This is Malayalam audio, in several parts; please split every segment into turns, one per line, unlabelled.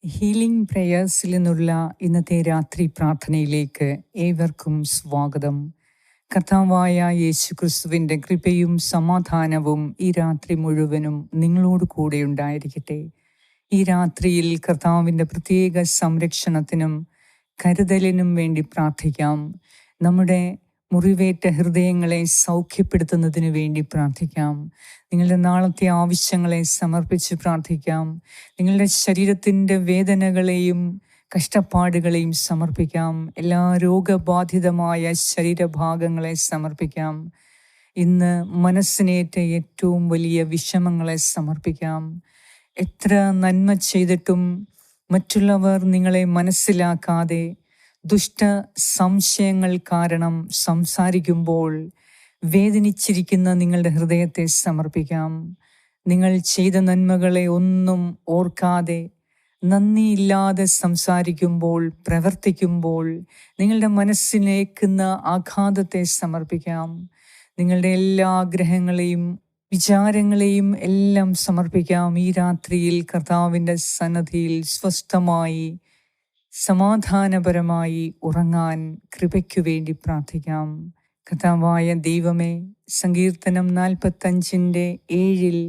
ഹീലിംഗ് പ്രേയേഴ്സിൽ നിന്നുള്ള ഇന്നത്തെ രാത്രി പ്രാർത്ഥനയിലേക്ക് ഏവർക്കും സ്വാഗതം. കർത്താവായ യേശുക്രിസ്തുവിൻ്റെ കൃപയും സമാധാനവും ഈ രാത്രി മുഴുവനും നിങ്ങളോട് കൂടെ ഉണ്ടായിരിക്കട്ടെ. ഈ രാത്രിയിൽ കർത്താവിൻ്റെ പ്രത്യേക സംരക്ഷണത്തിനും കരുതലിനും വേണ്ടി പ്രാർത്ഥിക്കാം. നമ്മുടെ മുറിവേറ്റ ഹൃദയങ്ങളെ സൗഖ്യപ്പെടുത്തുന്നതിന് വേണ്ടി പ്രാർത്ഥിക്കാം. നിങ്ങളുടെ നാളത്തെ ആവശ്യങ്ങളെ സമർപ്പിച്ച് പ്രാർത്ഥിക്കാം. നിങ്ങളുടെ ശരീരത്തിൻ്റെ വേദനകളെയും കഷ്ടപ്പാടുകളെയും സമർപ്പിക്കാം. എല്ലാ രോഗബാധിതമായ ശരീരഭാഗങ്ങളെ സമർപ്പിക്കാം. ഇന്ന് മനസ്സിനേറ്റ ഏറ്റവും വലിയ വിഷമങ്ങളെ സമർപ്പിക്കാം. എത്ര നന്മ ചെയ്തിട്ടും മറ്റുള്ളവർ നിങ്ങളെ മനസ്സിലാക്കാതെ ദുഷ്ട സംശയങ്ങൾ കാരണം സംസാരിക്കുമ്പോൾ വേദനിച്ചിരിക്കുന്ന നിങ്ങളുടെ ഹൃദയത്തെ സമർപ്പിക്കാം. നിങ്ങൾ ചെയ്ത നന്മകളെ ഒന്നും ഓർക്കാതെ നന്ദിയില്ലാതെ സംസാരിക്കുമ്പോൾ, പ്രവർത്തിക്കുമ്പോൾ നിങ്ങളുടെ മനസ്സിലേക്കുന്ന ആഘാതത്തെ സമർപ്പിക്കാം. നിങ്ങളുടെ എല്ലാ ആഗ്രഹങ്ങളെയും വിചാരങ്ങളെയും എല്ലാം സമർപ്പിക്കാം. ഈ രാത്രിയിൽ കർത്താവിൻ്റെ സന്നിധിയിൽ സ്വസ്ഥമായി സമാധാനപരമായി ഉറങ്ങാൻ കൃപയ്ക്കു വേണ്ടി പ്രാർത്ഥിക്കാം. കർത്താവായ ദൈവമേ, സങ്കീർത്തനം 45:7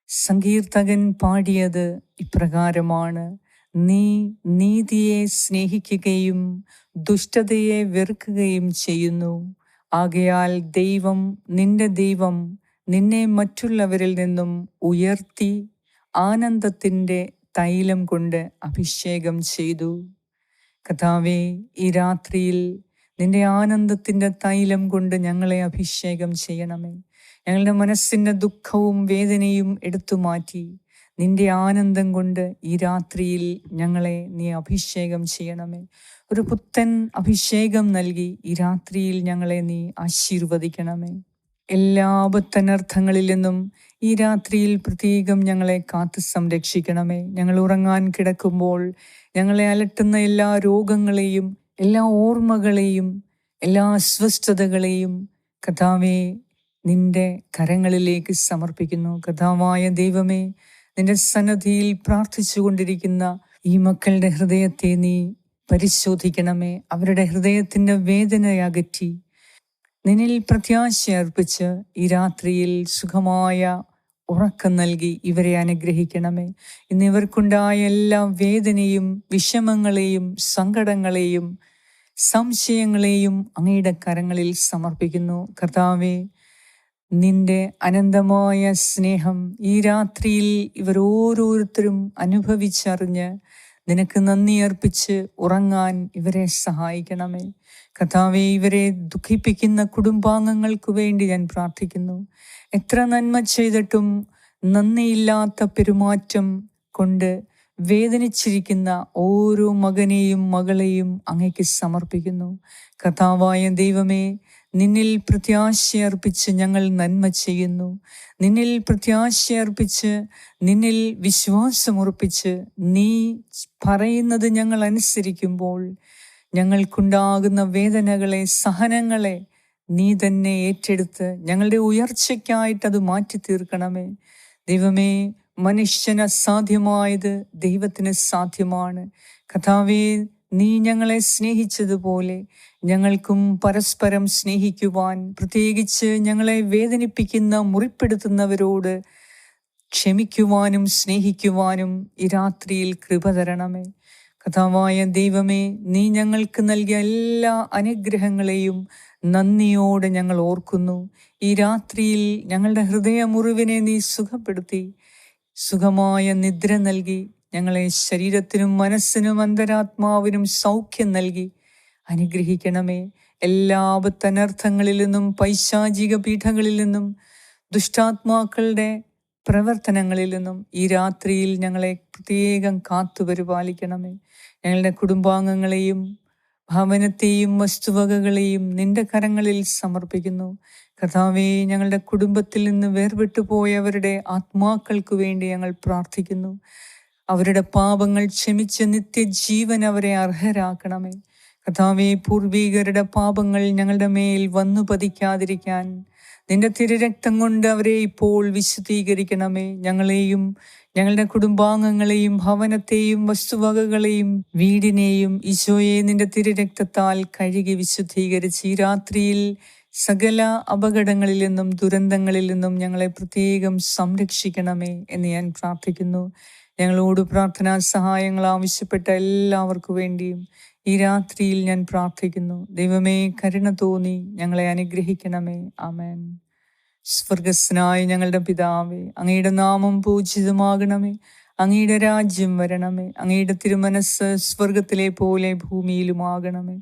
സങ്കീർത്തകൻ പാടിയത് ഇപ്രകാരമാണ്: നീ നീതിയെ സ്നേഹിക്കുകയും ദുഷ്ടതയെ വെറുക്കുകയും ചെയ്യുന്നു. ആകയാൽ ദൈവം, നിന്റെ ദൈവം നിന്നെ മറ്റുള്ളവരിൽ നിന്നും ഉയർത്തി ആനന്ദത്തിൻ്റെ തൈലം കൊണ്ട് അഭിഷേകം ചെയ്തു. കർത്താവേ, ഈ രാത്രിയിൽ നിന്റെ ആനന്ദത്തിൻ്റെ തൈലം കൊണ്ട് ഞങ്ങളെ അഭിഷേകം ചെയ്യണമേ. ഞങ്ങളുടെ മനസ്സിൻ്റെ ദുഃഖവും വേദനയും എടുത്തു മാറ്റി നിന്റെ ആനന്ദം കൊണ്ട് ഈ രാത്രിയിൽ ഞങ്ങളെ നീ അഭിഷേകം ചെയ്യണമേ. ഒരു പുത്തൻ അഭിഷേകം നൽകി ഈ രാത്രിയിൽ ഞങ്ങളെ നീ ആശീർവദിക്കണമേ. എല്ലാ ആപത്തനർത്ഥങ്ങളിൽ നിന്നും ഈ രാത്രിയിൽ പ്രത്യേകം ഞങ്ങളെ കാത്തു സംരക്ഷിക്കണമേ. ഞങ്ങൾ ഉറങ്ങാൻ കിടക്കുമ്പോൾ ഞങ്ങളെ അലട്ടുന്ന എല്ലാ രോഗങ്ങളെയും, എല്ലാ ഓർമ്മകളെയും, എല്ലാ അസ്വസ്ഥതകളെയും കർത്താവേ നിന്റെ കരങ്ങളിലേക്ക് സമർപ്പിക്കുന്നു. കർത്താവായ ദൈവമേ, നിന്റെ സന്നിധിയിൽ പ്രാർത്ഥിച്ചു കൊണ്ടിരിക്കുന്ന ഈ മക്കളുടെ ഹൃദയത്തെ നീ പരിശോധിക്കണമേ. അവരുടെ ഹൃദയത്തിൻ്റെ വേദനയകറ്റി നിന്നിൽ പ്രത്യാശ അർപ്പിച്ച് ഈ രാത്രിയിൽ സുഖമായ ഉറക്കം നൽകി ഇവരെ അനുഗ്രഹിക്കണമേ. ഇന്ന് ഇവർക്കുണ്ടായ എല്ലാ വേദനയും വിഷമങ്ങളെയും സങ്കടങ്ങളെയും സംശയങ്ങളെയും അങ്ങയുടെ കരങ്ങളിൽ സമർപ്പിക്കുന്നു. കർത്താവേ, നിന്റെ അനന്തമായ സ്നേഹം ഈ രാത്രിയിൽ ഇവർ ഓരോരുത്തരും അനുഭവിച്ചറിഞ്ഞ് നിനക്ക് നന്ദി അർപ്പിച്ച് ഉറങ്ങാൻ ഇവരെ സഹായിക്കണമേ. കർത്താവേ, ഇവരെ ദുഃഖിപ്പിക്കുന്ന കുടുംബാംഗങ്ങൾക്ക് വേണ്ടി ഞാൻ പ്രാർത്ഥിക്കുന്നു. എത്ര നന്മ ചെയ്തിട്ടും നന്ദിയില്ലാത്ത പെരുമാറ്റം കൊണ്ട് വേദനിച്ചിരിക്കുന്ന ഓരോ മകനെയും മകളെയും അങ്ങേക്ക് സമർപ്പിക്കുന്നു. കർത്താവായ ദൈവമേ, നിന്നിൽ പ്രത്യാശയർപ്പിച്ച് ഞങ്ങൾ നന്മ ചെയ്യുന്നു. നിന്നിൽ പ്രത്യാശയർപ്പിച്ച് നിന്നിൽ വിശ്വാസമുറപ്പിച്ച് നീ പറയുന്നത് ഞങ്ങൾ അനുസരിക്കുമ്പോൾ ഞങ്ങൾക്കുണ്ടാകുന്ന വേദനകളെ, സഹനങ്ങളെ നീ തന്നെ ഏറ്റെടുത്ത് ഞങ്ങളുടെ ഉയർച്ചയ്ക്കായിട്ടത് മാറ്റി തീർക്കണമേ. ദൈവമേ, മനുഷ്യന് അസാധ്യമായത് ദൈവത്തിന് സാധ്യമാണ്. കർത്താവേ, നീ ഞങ്ങളെ സ്നേഹിച്ചതുപോലെ ഞങ്ങൾക്കും പരസ്പരം സ്നേഹിക്കുവാൻ, പ്രത്യേകിച്ച് ഞങ്ങളെ വേദനിപ്പിക്കുന്ന മുറിപ്പെടുത്തുന്നവരോട് ക്ഷമിക്കുവാനും സ്നേഹിക്കുവാനും ഈ രാത്രിയിൽ കൃപ തരണമേ. കർത്താവായ ദൈവമേ, നീ ഞങ്ങൾക്ക് നൽകിയ എല്ലാ അനുഗ്രഹങ്ങളെയും നന്ദിയോടെ ഞങ്ങൾ ഓർക്കുന്നു. ഈ രാത്രിയിൽ ഞങ്ങളുടെ ഹൃദയമുറിവിനെ നീ സുഖപ്പെടുത്തി സുഖമായ നിദ്ര നൽകി ഞങ്ങളെ ശരീരത്തിനും മനസ്സിനും അന്തരാത്മാവിനും സൗഖ്യം നൽകി അനുഗ്രഹിക്കണമേ. എല്ലാ ആപത്തനർത്ഥങ്ങളിൽ നിന്നും, പൈശാചിക പീഠങ്ങളിൽ നിന്നും, ദുഷ്ടാത്മാക്കളുടെ പ്രവർത്തനങ്ങളിൽ നിന്നും ഈ രാത്രിയിൽ ഞങ്ങളെ പ്രത്യേകം കാത്തു പരിപാലിക്കണമേ. ഞങ്ങളുടെ കുടുംബാംഗങ്ങളെയും ഭവനത്തെയും വസ്തുവകകളെയും നിന്റെ കരങ്ങളിൽ സമർപ്പിക്കുന്നു. കർത്താവേ, ഞങ്ങളുടെ കുടുംബത്തിൽ നിന്ന് വേർപെട്ടു പോയവരുടെ ആത്മാക്കൾക്ക് വേണ്ടി ഞങ്ങൾ പ്രാർത്ഥിക്കുന്നു. അവരുടെ പാപങ്ങൾ ക്ഷമിച്ച് നിത്യജീവൻ അവരെ അർഹരാക്കണമേ. കർത്താവേ, പൂർവികരുടെ പാപങ്ങൾ ഞങ്ങളുടെ മേൽ വന്നു പതിക്കാതിരിക്കാൻ നിന്റെ തിരുരക്തം കൊണ്ട് അവരെ ഇപ്പോൾ വിശുദ്ധീകരിക്കണമേ. ഞങ്ങളെയും ഞങ്ങളുടെ കുടുംബാംഗങ്ങളെയും ഭവനത്തെയും വസ്തുവകകളെയും വീടിനെയും ഈശോയെ നിന്റെ തിരുരക്തത്താൽ കഴുകി വിശുദ്ധീകരിച്ച് ഈ രാത്രിയിൽ സകല അപകടങ്ങളിൽ നിന്നും ദുരന്തങ്ങളിൽ നിന്നും ഞങ്ങളെ പ്രത്യേകം സംരക്ഷിക്കണമേ എന്ന് ഞാൻ പ്രാർത്ഥിക്കുന്നു. ഞങ്ങളോട് പ്രാർത്ഥനാ സഹായങ്ങൾ ആവശ്യപ്പെട്ട എല്ലാവർക്കു വേണ്ടിയും ഈ രാത്രിയിൽ ഞാൻ പ്രാർത്ഥിക്കുന്നു. ദൈവമേ, കരുണ തോന്നി ഞങ്ങളെ അനുഗ്രഹിക്കണമേ. ആമേൻ. സ്വർഗസ്നായ ഞങ്ങളുടെ പിതാവേ, അങ്ങയുടെ നാമം പൂജിതമാകണമേ. അങ്ങയുടെ രാജ്യം വരണമേ. അങ്ങയുടെ തിരുമനസ് സ്വർഗത്തിലെ പോലെ ഭൂമിയിലുമാകണമേ.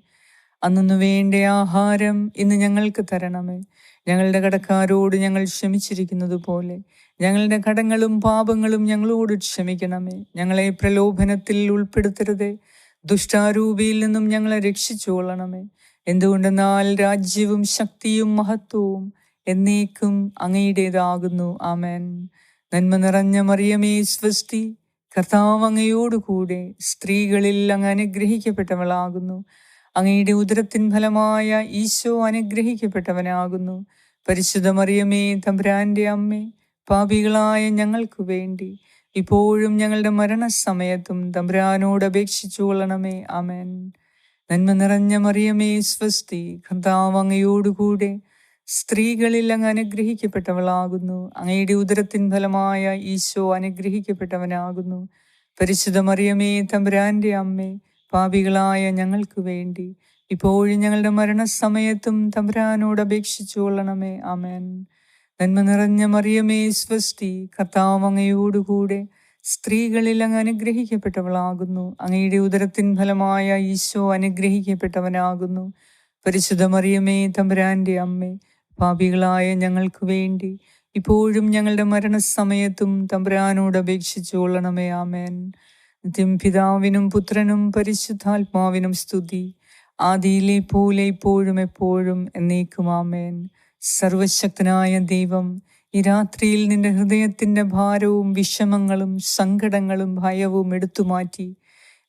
അന്നു വേണ്ട ആഹാരം ഇന്ന് ഞങ്ങൾക്ക് തരണമേ. ഞങ്ങളുടെ കടക്കാരോട് ഞങ്ങൾ ക്ഷമിച്ചിരിക്കുന്നത് പോലെ ഞങ്ങളുടെ കടങ്ങളും പാപങ്ങളും ഞങ്ങളോട് ക്ഷമിക്കണമേ. ഞങ്ങളെ പ്രലോഭനത്തിൽ ഉൾപ്പെടുത്തരുതേ, ദുഷ്ടാരൂപിയിൽ നിന്നും ഞങ്ങളെ രക്ഷിച്ചുകൊള്ളണമേ. എന്തുകൊണ്ടെന്നാൽ രാജ്യവും ശക്തിയും മഹത്വവും എന്നേക്കും അങ്ങയുടേതാകുന്നു. ആമേൻ. നന്മ നിറഞ്ഞ മറിയമേ സ്വസ്തി, കർത്താവ് അങ്ങയോടുകൂടെ സ്ത്രീകളിൽ അങ്ങ് അനുഗ്രഹിക്കപ്പെട്ടവളാകുന്നു. അങ്ങയുടെ ഉദരത്തിൻ ഫലമായ ഈശോ അനുഗ്രഹിക്കപ്പെട്ടവനാകുന്നു. പരിശുദ്ധ മറിയമേ, തമ്പുരാന്റെ അമ്മേ, പാപികളായ ഞങ്ങൾക്ക് വേണ്ടി ഇപ്പോഴും ഞങ്ങളുടെ മരണസമയത്തും തമ്പുരാനോട് അപേക്ഷിച്ചു കൊള്ളണമേ. ആമേൻ. നന്മ നിറഞ്ഞ മറിയമേ സ്വസ്തി, കർത്താവ് അങ്ങയോടുകൂടെ സ്ത്രീകളിൽ അങ്ങ് അനുഗ്രഹിക്കപ്പെട്ടവളാകുന്നു. അങ്ങയുടെ ഉദരത്തിൻ ഫലമായ ഈശോ അനുഗ്രഹിക്കപ്പെട്ടവനാകുന്നു. പരിശുദ്ധ മറിയമേ, തമ്പുരാന്റെ അമ്മേ, പാപികളായ ഞങ്ങൾക്ക് വേണ്ടി ഇപ്പോഴും ഞങ്ങളുടെ മരണസമയത്തും തമ്പുരാനോട് അപേക്ഷിച്ചു കൊള്ളണമേ. ആമേൻ. നന്മ നിറഞ്ഞ മറിയമേ സ്വസ്തി, കർത്താവ് അങ്ങയോടുകൂടെ സ്ത്രീകളിൽ അങ്ങ് അനുഗ്രഹിക്കപ്പെട്ടവളാകുന്നു. അങ്ങയുടെ ഉദരത്തിൻ ഫലമായ ഈശോ അനുഗ്രഹിക്കപ്പെട്ടവനാകുന്നു. പരിശുദ്ധ മറിയമേ, തമ്പുരാന്റെ അമ്മേ, പാപികളായ ഞങ്ങൾക്ക് വേണ്ടി ഇപ്പോഴും ഞങ്ങളുടെ മരണസമയത്തും തമ്പുരാനോട് അപേക്ഷിച്ചു കൊള്ളണമേ. ആമേൻ. നിത്യം പിതാവിനും പുത്രനും പരിശുദ്ധാത്മാവിനും സ്തുതി, ആദിയിലെ പോലെ ഇപ്പോഴും എപ്പോഴും എന്നേക്കും. ആമേൻ. സർവശക്തനായ ദൈവം, ഈ രാത്രിയിൽ നിന്റെ ഹൃദയത്തിൻ്റെ ഭാരവും വിഷമങ്ങളും സങ്കടങ്ങളും ഭയവും എടുത്തുമാറ്റി,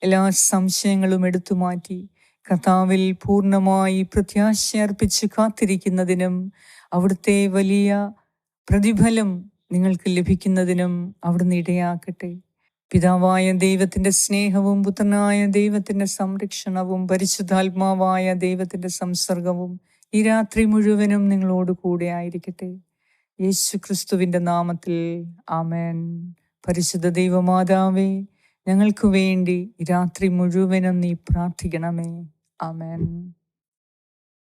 എല്ലാ സംശയങ്ങളും എടുത്തുമാറ്റി കർത്താവിൽ പൂർണ്ണമായി പ്രത്യാശയർപ്പിച്ച് കാത്തിരിക്കുന്നതിനും അവിടുത്തെ വലിയ പ്രതിഫലം നിങ്ങൾക്ക് ലഭിക്കുന്നതിനും അവിടുന്ന് ഇടയാക്കട്ടെ. പിതാവായ ദൈവത്തിൻ്റെ സ്നേഹവും പുത്രനായ ദൈവത്തിൻ്റെ സംരക്ഷണവും പരിശുദ്ധാത്മാവായ ദൈവത്തിൻ്റെ സംസർഗവും ഈ രാത്രി മുഴുവനും നിങ്ങളോട് കൂടെ ആയിരിക്കട്ടെ. യേശു ക്രിസ്തുവിൻ്റെ നാമത്തിൽ ആമേൻ. പരിശുദ്ധ ദൈവമാതാവേ, ഞങ്ങൾക്ക് വേണ്ടി രാത്രി മുഴുവനും നീ പ്രാർത്ഥിക്കണമേ. ആമേൻ.